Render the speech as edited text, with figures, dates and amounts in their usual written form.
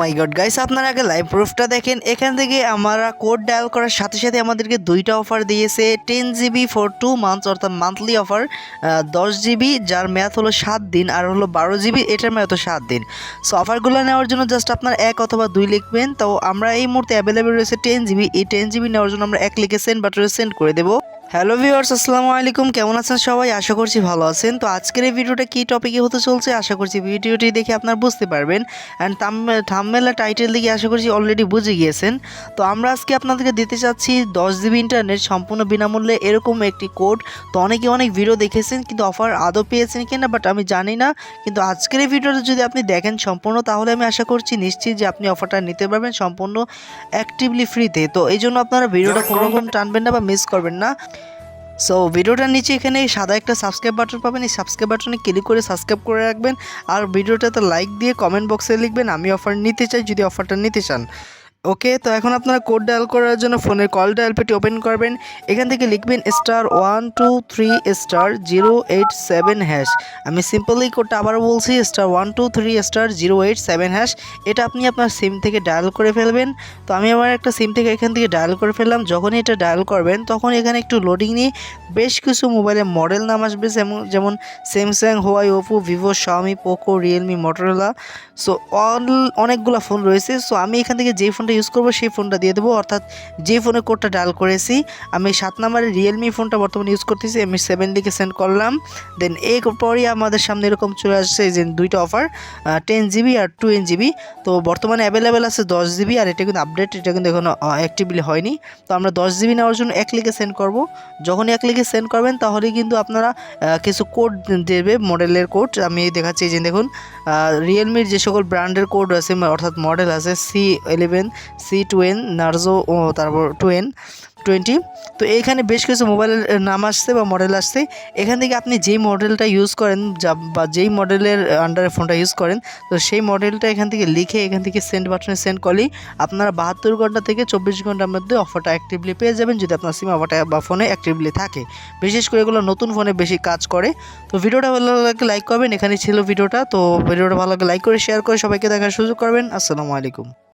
মাই god guys, আপনারা আগে live প্রুফটা দেখেন। এখান থেকে আমরা কোড ডায়াল করার সাথে সাথে আমাদেরকে দুইটা অফার দিয়েছে। 10 GB ফর 2 মান্থস, অর্থাৎ মান্থলি অফার। 10 GB যার মেয়াদ হলো 7 দিন, আর হলো 12 GB এটার মেয়াদ 7 দিন। সো অফারগুলো নেওয়ার জন্য জাস্ট আপনার 1 অথবা 2 লিখবেন। তো আমরা এই মুহূর্তে অ্যাভেলেবেল রয়েছে 10 GB। এই 10 GB নেওয়ার জন্য আমরা 1 লিখে সেন্ড বাটনে সেন্ড করে দেবো। হ্যালো ভিউয়ার্স, আসসালামু আলাইকুম। কেমন আছেন সবাই? আশা করছি ভালো আছেন। তো আজকের এই ভিডিওটা কী টপিকে হতে চলছে আশা করছি ভিডিওটি দেখে আপনারা বুঝতে পারবেন। অ্যান্ড থাম্বনেল আর টাইটেল দেখে আশা করছি অলরেডি বুঝে গিয়েছেন। তো আমরা আজকে আপনাদেরকে দিতে চাচ্ছি 10 GB ইন্টারনেট সম্পূর্ণ বিনামূল্যে, এরকম একটি কোড। তো অনেক ভিডিও দেখেছেন কিন্তু অফার আদৌ পেয়েছেন কিনা বাট আমি জানি না। কিন্তু আজকের এই ভিডিওটা যদি আপনি দেখেন সম্পূর্ণ, তাহলে আমি আশা করছি নিশ্চিত যে আপনি অফারটা নিতে পারবেন সম্পূর্ণ অ্যাক্টিভলি ফ্রিতে। তো এই জন্য আপনারা ভিডিওটা কোনো রকম টানবেন না বা মিস করবেন না। সো ভিডিওটার নিচে এখানে সাদা একটা সাবস্ক্রাইব বাটন পাবেন। এই সাবস্ক্রাইব বাটনে ক্লিক করে সাবস্ক্রাইব করে রাখবেন। আর ভিডিওটাতে লাইক দিয়ে কমেন্ট বক্সে লিখবেন আমি অফার নিতে চাই, যদি অফারটা নিতে চান। ওকে, তো এখন আপনারা কোড ডায়াল করার জন্য ফোনের কল ডায়াল পেটি ওপেন করবেন। এখান থেকে লিখবেন *123*087#। আমি সিম্পলি কোডটা আবার বলছি, *123*087#। এটা আপনি আপনার সিম থেকে ডায়াল করে ফেলবেন। তো আমি আমার একটা সিম থেকে এখান থেকে ডায়াল করে ফেললাম। যখনই এটা ডায়াল করবেন তখন এখানে একটু লোডিং নিয়ে বেশ কিছু মোবাইলের মডেল নাম আসবে, যেমন Samsung, Huawei, Oppo, Vivo, Xiaomi, Poco, Realme, Motorola. So অনেকগুলো ফোন রয়েছে। সো আমি এখান থেকে যে ফোনটা ইউজ করবো সেই ফোনটা দিয়ে দেবো, অর্থাৎ যে ফোনের কোডটা ডায়াল করেছি। আমি 7 নম্বরের রিয়েলমি ফোনটা বর্তমানে ইউজ করতেছি। আমি 7 লিখে সেন্ড করলাম। দেন এরপরই আমাদের সামনে এরকম চলে আসছে যে দুইটা অফার, 10 GB আর 20 GB। তো বর্তমানে অ্যাভেলেবেল আছে 10 GB, আর এটা কিন্তু আপডেট, এটা কিন্তু এখনও অ্যাক্টিভলি হয়নি। তো আমরা 10 GB নেওয়ার জন্য 1 লিখে সেন্ড করব। যখনই 1 লিখে সেন্ড করবেন তাহলেই কিন্তু আপনারা কিছু কোড দেবে, মডেলের কোড আমি দেখাচ্ছি। যে দেখুন, রিয়েলমির যে সকল ব্র্যান্ডের কোড আছে অর্থাৎ মডেল আছে C11, C10, নার্জো, তারপর 20। তো এইখানে বেশ কিছু মোবাইলের নাম আসছে বা মডেল আসছে। এখান থেকে আপনি যেই মডেলটা ইউজ করেন বা যেই মডেলের আন্ডারে ফোনটা ইউজ করেন, তো সেই মডেলটা এখান থেকে লিখে এখান থেকে সেন্ড বাটনে সেন্ড করলেই আপনারা 72 ঘন্টা থেকে 24 ঘন্টার মধ্যে অফারটা অ্যাক্টিভলি পেয়ে যাবেন, যদি আপনার সিম অফারটা বা ফোনে অ্যাক্টিভলি থাকে। বিশেষ করে এগুলো নতুন ফোনে বেশি কাজ করে। তো ভিডিওটা ভালো লাগলে লাইক করবেন। এখানে ছিল ভিডিওটা। তো ভিডিওটা ভালো লাগলে লাইক করে শেয়ার করে সবাইকে দেখার সুযোগ করবেন। আসসালামু আলাইকুম।